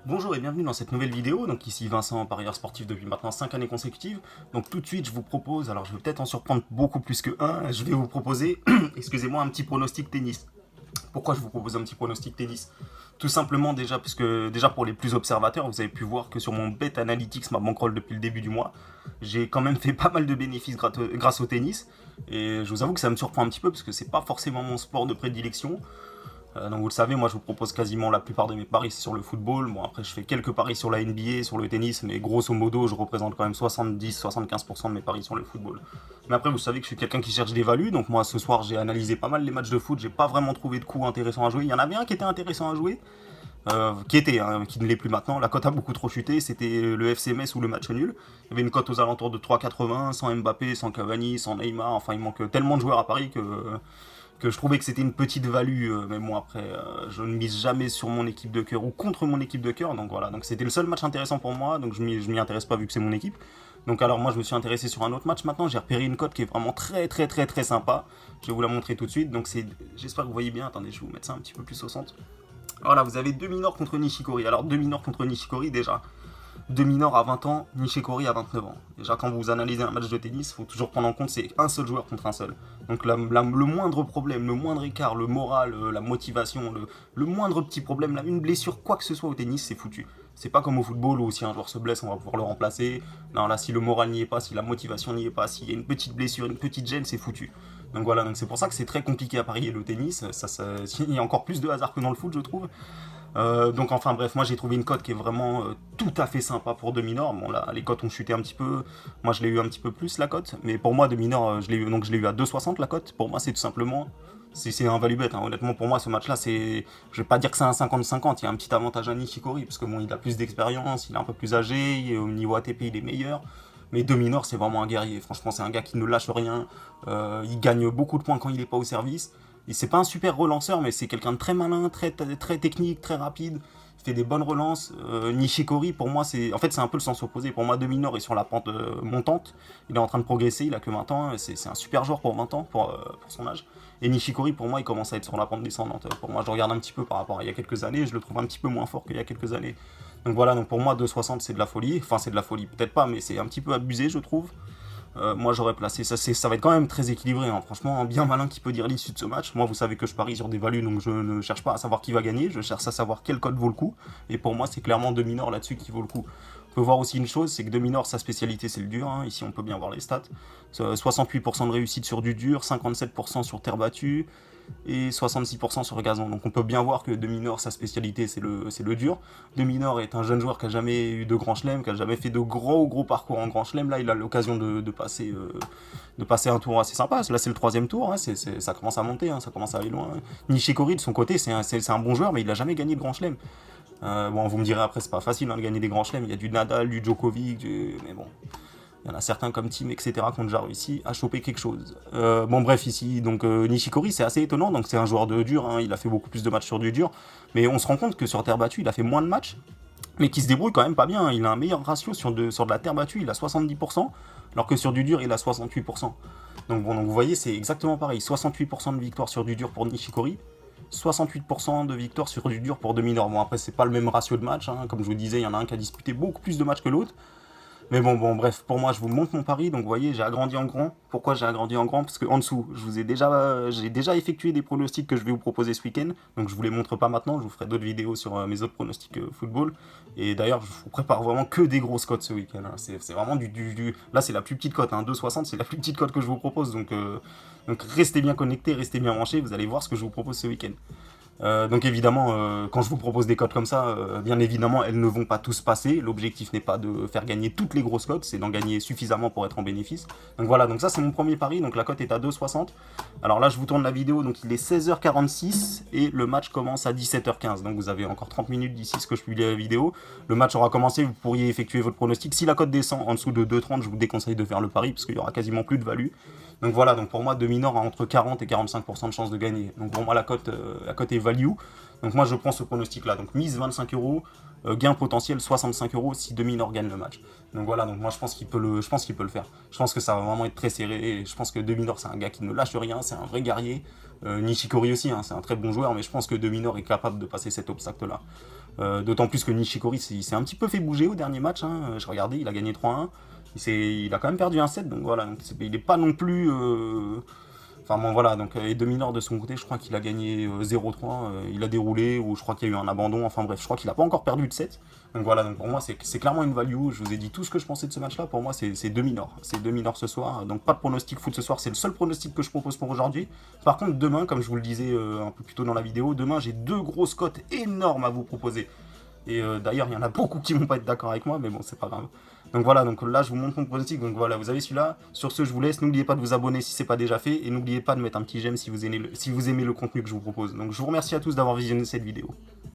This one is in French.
Bonjour et bienvenue dans cette nouvelle vidéo. Donc ici Vincent, parieur sportif depuis maintenant 5 années consécutives. Donc tout de suite je vous propose, alors je vais peut-être en surprendre beaucoup plus que un, je vais vous proposer, excusez-moi, un petit pronostic tennis. Pourquoi je vous propose un petit pronostic tennis? Tout simplement déjà parce que déjà pour les plus observateurs, vous avez pu voir que sur mon Bet Analytics, ma bankroll depuis le début du mois, j'ai quand même fait pas mal de bénéfices grâce au tennis. Et je vous avoue que ça me surprend un petit peu parce que c'est pas forcément mon sport de prédilection. Donc vous le savez, moi je vous propose quasiment la plupart de mes paris sur le football. Bon après je fais quelques paris sur la NBA, sur le tennis, mais grosso modo je représente quand même 70-75% de mes paris sur le football. Mais après vous savez que je suis quelqu'un qui cherche des values, donc moi ce soir j'ai analysé pas mal les matchs de foot, j'ai pas vraiment trouvé de coups intéressants à jouer. Il y en avait un qui était intéressant à jouer, qui ne l'est plus maintenant. La cote a beaucoup trop chuté, c'était le FC Metz ou le match nul. Il y avait une cote aux alentours de 3,80, sans Mbappé, sans Cavani, sans Neymar, enfin il manque tellement de joueurs à Paris que je trouvais que c'était une petite value, mais bon après je ne mise jamais sur mon équipe de cœur ou contre mon équipe de cœur, donc voilà, donc c'était le seul match intéressant pour moi, donc je m'y intéresse pas vu que c'est mon équipe. Donc alors moi je me suis intéressé sur un autre match maintenant, j'ai repéré une cote qui est vraiment très sympa, je vais vous la montrer tout de suite, donc c'est, j'espère que vous voyez bien, attendez je vais vous mettre ça un petit peu plus au centre. Voilà, vous avez Nord contre Nishikori, alors Nord contre Nishikori déjà, Nord à 20 ans, Nishikori à 29 ans. Déjà, quand vous analysez un match de tennis, il faut toujours prendre en compte c'est un seul joueur contre un seul. Donc le moindre problème, le moindre écart, le moral, la motivation, le moindre petit problème, là, une blessure, quoi que ce soit au tennis, c'est foutu. C'est pas comme au football où si un joueur se blesse, on va pouvoir le remplacer. Non, là, si le moral n'y est pas, si la motivation n'y est pas, s'il y a une petite blessure, une petite gêne, c'est foutu. Donc voilà, donc c'est pour ça que c'est très compliqué à parier le tennis. Il y a encore plus de hasard que dans le foot, je trouve. Donc enfin bref, moi j'ai trouvé une cote qui est vraiment tout à fait sympa pour demi-nord. Bon là, les cotes ont chuté un petit peu. Moi je l'ai eu un petit peu plus la cote, mais pour moi demi-nord, je l'ai eu à 2,60 la cote. Pour moi c'est tout simplement, c'est un value bet. Hein. Honnêtement pour moi ce match-là c'est, je vais pas dire que c'est un 50-50. Il y a un petit avantage à Nishikori parce que bon il a plus d'expérience, il est un peu plus âgé, au niveau ATP il est meilleur. Mais demi-nord c'est vraiment un guerrier. Franchement c'est un gars qui ne lâche rien. Il gagne beaucoup de points quand il est pas au service. Et c'est pas un super relanceur, mais c'est quelqu'un de très malin, très technique, très rapide. Il fait des bonnes relances. Nishikori, pour moi, c'est un peu le sens opposé. Pour moi, Nord est sur la pente montante. Il est en train de progresser, il a que 20 ans. C'est un super joueur pour 20 ans, pour son âge. Et Nishikori, pour moi, il commence à être sur la pente descendante. Pour moi, je regarde un petit peu par rapport à il y a quelques années. Je le trouve un petit peu moins fort qu'il y a quelques années. Donc voilà, donc pour moi, 2,60 c'est de la folie. Enfin, c'est de la folie, peut-être pas, mais c'est un petit peu abusé, je trouve. Moi j'aurais placé ça, ça va être quand même très équilibré, hein. Franchement un bien malin qui peut dire l'issue de ce match. Moi vous savez que je parie sur des values donc je ne cherche pas à savoir qui va gagner, je cherche à savoir quel code vaut le coup. Et pour moi c'est clairement Nord là-dessus qui vaut le coup. On peut voir aussi une chose, c'est que Nord sa spécialité c'est le dur, hein. Ici on peut bien voir les stats. 68% de réussite sur du dur, 57% sur terre battue et 66% sur gazon. Donc on peut bien voir que Nord sa spécialité c'est le dur. Nord est un jeune joueur qui a jamais eu de grand chelem, qui a jamais fait de gros parcours en grand chelem. Là il a l'occasion de passer un tour assez sympa. Là c'est le troisième tour, hein. Ça commence à monter, hein. Ça commence à aller loin. Nishikori de son côté c'est un bon joueur mais il a jamais gagné de grand chelem. Bon vous me direz après c'est pas facile hein, de gagner des grands chelems, il y a du Nadal, du Djokovic, mais bon. Il y en a certains comme Team, etc., qui ont déjà réussi à choper quelque chose. Bon, bref, ici, donc Nishikori, c'est assez étonnant. Donc, c'est un joueur de dur. Hein, il a fait beaucoup plus de matchs sur du dur. Mais on se rend compte que sur terre battue, il a fait moins de matchs. Mais qui se débrouille quand même pas bien. Hein. Il a un meilleur ratio sur de la terre battue. Il a 70%. Alors que sur du dur, il a 68%. Donc, bon, donc vous voyez, c'est exactement pareil. 68% de victoire sur du dur pour Nishikori. 68% de victoire sur du dur pour Nord. Bon, après, c'est pas le même ratio de match. Hein. Comme je vous disais, il y en a un qui a disputé beaucoup plus de matchs que l'autre. Mais bon, bref, pour moi, je vous montre mon pari. Donc, vous voyez, j'ai agrandi en grand. Pourquoi j'ai agrandi en grand? Parce qu'en dessous, j'ai déjà effectué des pronostics que je vais vous proposer ce week-end. Donc, je vous les montre pas maintenant. Je vous ferai d'autres vidéos sur mes autres pronostics football. Et d'ailleurs, je vous prépare vraiment que des grosses cotes ce week-end. Hein. C'est vraiment Là, c'est la plus petite cote. Hein. 2,60, c'est la plus petite cote que je vous propose. Donc, restez bien connectés, restez bien branchés. Vous allez voir ce que je vous propose ce week-end. Donc évidemment, quand je vous propose des cotes comme ça, bien évidemment, elles ne vont pas tous passer. L'objectif n'est pas de faire gagner toutes les grosses cotes, c'est d'en gagner suffisamment pour être en bénéfice. Donc voilà, donc ça c'est mon premier pari, donc la cote est à 2,60. Alors là, je vous tourne la vidéo, donc il est 16h46 et le match commence à 17h15. Donc vous avez encore 30 minutes d'ici ce que je publie la vidéo. Le match aura commencé, vous pourriez effectuer votre pronostic. Si la cote descend en dessous de 2,30, je vous déconseille de faire le pari parce qu'il y aura quasiment plus de value. Donc voilà, donc pour moi, Nord a entre 40 et 45% de chance de gagner. Donc pour moi, la cote est value. Donc moi je prends ce pronostic là, donc mise 25 euros, gain potentiel 65 euros si Deminor gagne le match. Donc voilà, donc moi je pense qu'il peut le faire. Je pense que ça va vraiment être très serré, et je pense que Deminor c'est un gars qui ne lâche rien, c'est un vrai guerrier. Nishikori aussi, hein, c'est un très bon joueur, mais je pense que Deminor est capable de passer cet obstacle là. D'autant plus que Nishikori il s'est un petit peu fait bouger au dernier match, hein. Je regardais, il a gagné 3-1, il a quand même perdu un set, donc voilà, donc il n'est pas non plus... Enfin bon voilà, donc et Deminor de son côté, je crois qu'il a gagné 0-3, il a déroulé, ou je crois qu'il y a eu un abandon, enfin bref, je crois qu'il n'a pas encore perdu de set. Donc voilà, donc pour moi c'est clairement une value, je vous ai dit tout ce que je pensais de ce match là, pour moi c'est Deminor. C'est Deminor ce soir, donc pas de pronostic foot ce soir, c'est le seul pronostic que je propose pour aujourd'hui. Par contre demain, comme je vous le disais un peu plus tôt dans la vidéo, demain j'ai deux grosses cotes énormes à vous proposer. Et d'ailleurs, il y en a beaucoup qui vont pas être d'accord avec moi, mais bon, c'est pas grave. Donc voilà, donc là, je vous montre mon pronostic. Donc voilà, vous avez celui-là. Sur ce, je vous laisse. N'oubliez pas de vous abonner si c'est pas déjà fait. Et n'oubliez pas de mettre un petit j'aime si vous aimez le contenu que je vous propose. Donc je vous remercie à tous d'avoir visionné cette vidéo.